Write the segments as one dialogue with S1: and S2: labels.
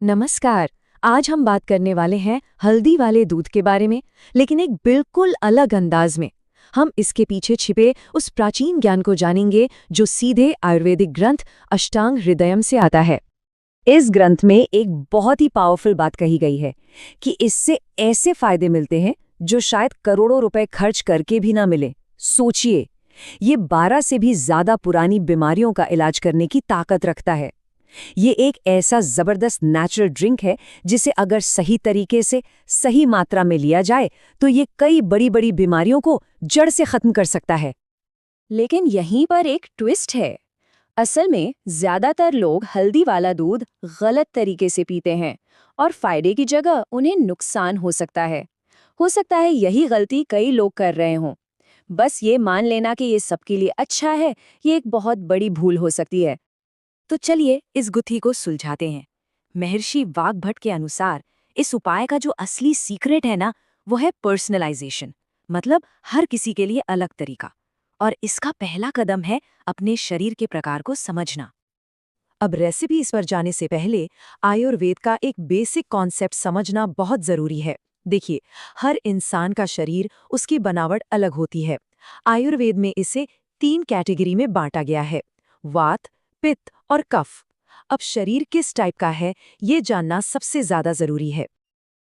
S1: नमस्कार। आज हम बात करने वाले हैं हल्दी वाले दूध के बारे में, लेकिन एक बिल्कुल अलग अंदाज में। हम इसके पीछे छिपे उस प्राचीन ज्ञान को जानेंगे जो सीधे आयुर्वेदिक ग्रंथ अष्टांग हृदयम से आता है। इस ग्रंथ में एक बहुत ही पावरफुल बात कही गई है कि इससे ऐसे फायदे मिलते हैं जो शायद करोड़ों रुपए खर्च करके भी ना मिले। सोचिए, ये 12 से भी ज्यादा पुरानी बीमारियों का इलाज करने की ताकत रखता है। ये एक ऐसा जबरदस्त नेचुरल ड्रिंक है जिसे अगर सही तरीके से सही मात्रा में लिया जाए तो ये कई बड़ी बड़ी बीमारियों को जड़ से खत्म कर सकता है।
S2: लेकिन यहीं पर एक ट्विस्ट है। असल में ज्यादातर लोग हल्दी वाला दूध गलत तरीके से पीते हैं और फायदे की जगह उन्हें नुकसान हो सकता है। यही गलती कई लोग कर रहे हों। बस ये मान लेना कि ये सबके लिए अच्छा है, ये एक बहुत बड़ी भूल हो सकती है।
S1: तो चलिए इस गुत्थी को सुलझाते हैं। महर्षि वाग्भट के अनुसार इस उपाय का जो असली सीक्रेट है ना, वो है पर्सनलाइजेशन। मतलब हर किसी के लिए अलग तरीका। और इसका पहला कदम है अपने शरीर के प्रकार को समझना। अब रेसिपी इस पर जाने से पहले आयुर्वेद का एक बेसिक कॉन्सेप्ट समझना बहुत जरूरी है। देखिए, हर इंसान का शरीर, उसकी बनावट अलग होती है। आयुर्वेद में इसे 3 कैटेगरी में बांटा गया है: वात, पित्त और कफ। अब शरीर किस टाइप का है, ये जानना सबसे ज्यादा जरूरी है।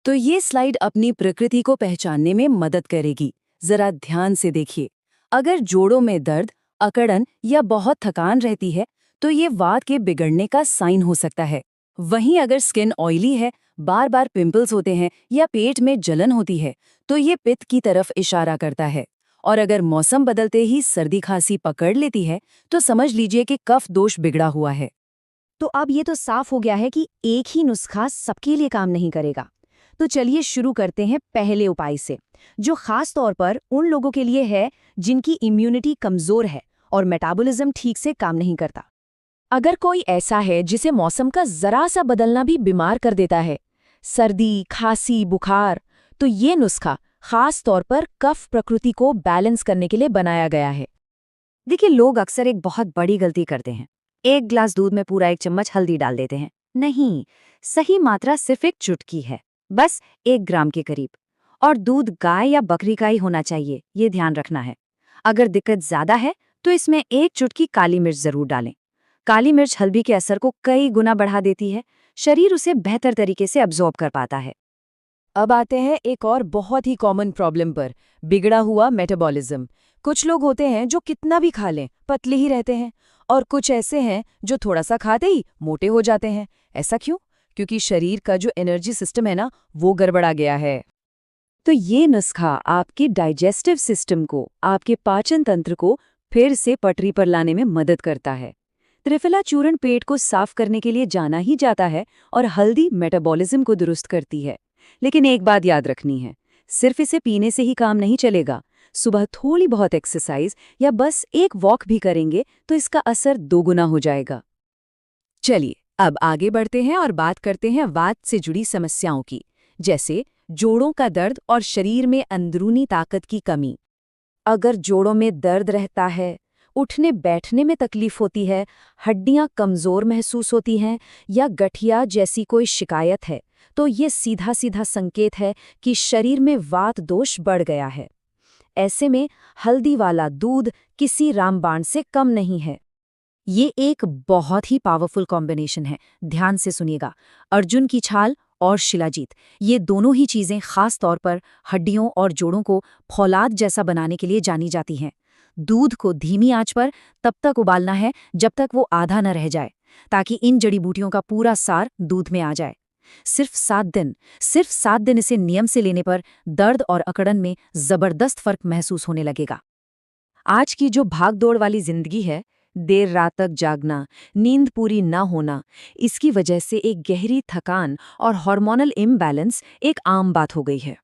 S2: तो ये स्लाइड अपनी प्रकृति को पहचानने में मदद करेगी। जरा ध्यान से देखिए। अगर जोड़ों में दर्द, अकड़न या बहुत थकान रहती है, तो ये वात के बिगड़ने का साइन हो सकता है। वहीं अगर स्किन ऑयली है, बार बार पिंपल्स होते हैं या पेट में जलन होती है, तो ये पित्त की तरफ इशारा करता है। और अगर मौसम बदलते ही सर्दी खांसी पकड़ लेती है, तो समझ लीजिए कि कफ दोष बिगड़ा हुआ है।
S1: तो अब ये तो साफ हो गया है कि एक ही नुस्खा सबके लिए काम नहीं करेगा। तो चलिए शुरू करते हैं पहले उपाय से, जो खास तौर पर उन लोगों के लिए है जिनकी इम्यूनिटी कमजोर है और मेटाबॉलिज्म ठीक से काम नहीं करता। अगर कोई ऐसा है जिसे मौसम का जरा सा बदलना भी बीमार कर देता है, सर्दी, खांसी, बुखार, तो ये नुस्खा खास तौर पर कफ प्रकृति को बैलेंस करने के लिए बनाया गया है।
S2: देखिए, लोग अक्सर एक बहुत बड़ी गलती करते हैं। एक ग्लास दूध में पूरा 1 चम्मच हल्दी डाल देते हैं। नहीं, सही मात्रा सिर्फ एक चुटकी है, बस 1 ग्राम के करीब। और दूध गाय या बकरी का ही होना चाहिए, ये ध्यान रखना है। अगर दिक्कत ज्यादा है तो इसमें 1 चुटकी काली मिर्च जरूर डालें। काली मिर्च हल्दी के असर को कई गुना बढ़ा देती है, शरीर उसे बेहतर तरीके से अब्जॉर्ब कर पाता है।
S1: अब आते हैं एक और बहुत ही कॉमन प्रॉब्लम पर, बिगड़ा हुआ मेटाबॉलिज्म। कुछ लोग होते हैं जो कितना भी खा लें पतले ही रहते हैं, और कुछ ऐसे हैं जो थोड़ा सा खाते ही मोटे हो जाते हैं। ऐसा क्यों? क्योंकि शरीर का जो एनर्जी सिस्टम है ना, वो गड़बड़ा गया है। तो ये नुस्खा आपके डाइजेस्टिव सिस्टम को, आपके पाचन तंत्र को फिर से पटरी पर लाने में मदद करता है। त्रिफला चूर्ण पेट को साफ करने के लिए जाना ही जाता है, और हल्दी मेटाबॉलिज्म को दुरुस्त करती है। लेकिन एक बात याद रखनी है, सिर्फ इसे पीने से ही काम नहीं चलेगा। सुबह थोड़ी बहुत एक्सरसाइज या बस एक वॉक भी करेंगे तो इसका असर दोगुना हो जाएगा। चलिए अब आगे बढ़ते हैं और बात करते हैं वात से जुड़ी समस्याओं की, जैसे जोड़ों का दर्द और शरीर में अंदरूनी ताकत की कमी। अगर जोड़ों में दर्द रहता है, उठने बैठने में तकलीफ होती है, हड्डियां कमजोर महसूस होती हैं या गठिया जैसी कोई शिकायत है, तो ये सीधा सीधा संकेत है कि शरीर में वात दोष बढ़ गया है। ऐसे में हल्दी वाला दूध किसी रामबाण से कम नहीं है। ये एक बहुत ही पावरफुल कॉम्बिनेशन है। ध्यान से सुनिएगा। अर्जुन की छाल और शिलाजीत, ये दोनों ही चीजें खास तौर पर हड्डियों और जोड़ों को फौलाद जैसा बनाने के लिए जानी जाती हैं। दूध को धीमी आंच पर तब तक उबालना है जब तक वो आधा न रह जाए, ताकि इन जड़ी बूटियों का पूरा सार दूध में आ जाए। सिर्फ 7 दिन इसे नियम से लेने पर दर्द और अकड़न में जबरदस्त फर्क महसूस होने लगेगा। आज की जो भागदौड़ वाली जिंदगी है, देर रात तक जागना, नींद पूरी ना होना, इसकी वजह से एक गहरी थकान और हार्मोनल इम्बैलेंस एक आम बात हो गई है।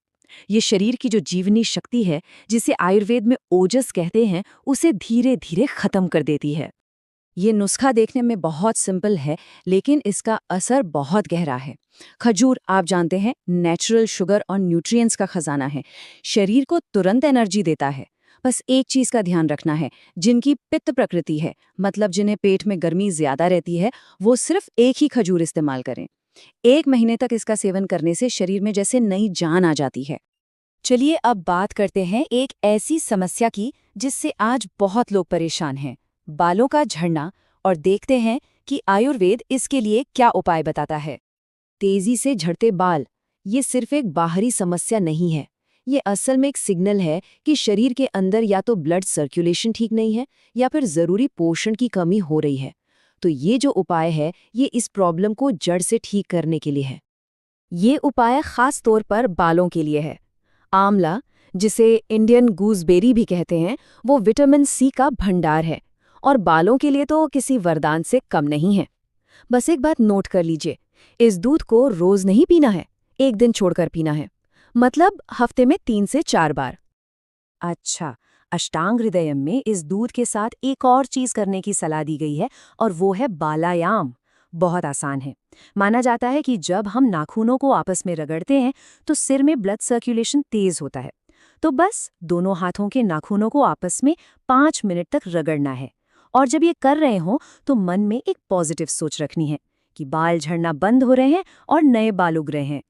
S1: ये शरीर की जो जीवनी शक्ति है, जिसे आयुर्वेद में ओजस कहते हैं, उसे धीरे धीरे खत्म कर देती है। ये नुस्खा देखने में बहुत सिंपल है, लेकिन इसका असर बहुत गहरा है। खजूर, आप जानते हैं, नेचुरल शुगर और न्यूट्रिएंट्स का खजाना है। शरीर को तुरंत एनर्जी देता है। बस एक चीज का ध्यान रखना है, जिनकी पित्त प्रकृति है, मतलब जिन्हें पेट में गर्मी ज्यादा रहती है, वो सिर्फ एक ही खजूर इस्तेमाल करें।
S2: 1 महीने तक इसका सेवन करने से शरीर में जैसे नई जान आ जाती है। चलिए अब बात करते हैं एक ऐसी समस्या की जिससे आज बहुत लोग परेशान हैं, बालों का झड़ना, और देखते हैं कि आयुर्वेद इसके लिए क्या उपाय बताता है। तेजी से झड़ते बाल, ये सिर्फ एक बाहरी समस्या नहीं है। ये असल में एक सिग्नल है कि शरीर के अंदर या तो ब्लड सर्कुलेशन ठीक नहीं है या फिर जरूरी पोषण की कमी हो रही है। तो ये जो उपाय है, ये इस प्रॉब्लम को जड़ से ठीक करने के लिए है। ये उपाय खास तौर पर बालों के लिए है। आंवला, जिसे इंडियन गूसबेरी भी कहते हैं, वो विटामिन सी का भंडार है और बालों के लिए तो किसी वरदान से कम नहीं है। बस एक बात नोट कर लीजिए, इस दूध को रोज नहीं पीना है, एक दिन छोड़कर पीना है, मतलब हफ्ते में 3 से 4 बार। अच्छा, अष्टांग हृदयम में इस दूध के साथ एक और चीज करने की सलाह दी गई है और वो है बालायाम। बहुत आसान है। माना जाता है कि जब हम नाखूनों को आपस में रगड़ते हैं तो सिर में ब्लड सर्कुलेशन तेज होता है। तो बस दोनों हाथों के नाखूनों को आपस में 5 मिनट तक रगड़ना है और जब ये कर रहे हो तो मन में एक पॉजिटिव सोच रखनी है कि बाल झड़ना बंद हो रहे हैं और नए बाल उग रहे हैं।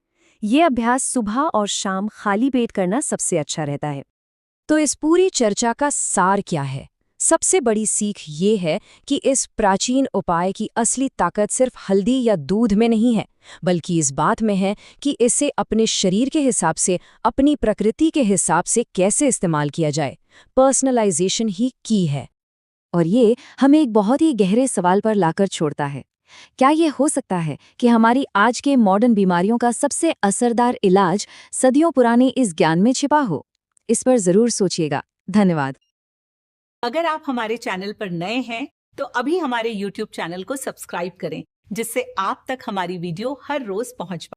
S2: ये अभ्यास सुबह और शाम खाली पेट करना सबसे अच्छा रहता है। तो इस पूरी चर्चा का सार क्या है? सबसे बड़ी सीख ये है कि इस प्राचीन उपाय की असली ताकत सिर्फ हल्दी या दूध में नहीं है, बल्कि इस बात में है कि इसे अपने शरीर के हिसाब से, अपनी प्रकृति के हिसाब से कैसे इस्तेमाल किया जाए। पर्सनलाइजेशन ही की है। और ये हमें एक बहुत ही गहरे सवाल पर लाकर छोड़ता है। क्या ये हो सकता है कि हमारी आज के मॉडर्न बीमारियों का सबसे असरदार इलाज सदियों पुराने इस ज्ञान में छिपा हो? इस पर जरूर सोचिएगा। धन्यवाद।
S3: अगर आप हमारे चैनल पर नए हैं तो अभी हमारे YouTube चैनल को सब्सक्राइब करें, जिससे आप तक हमारी वीडियो हर रोज पहुंच पाए।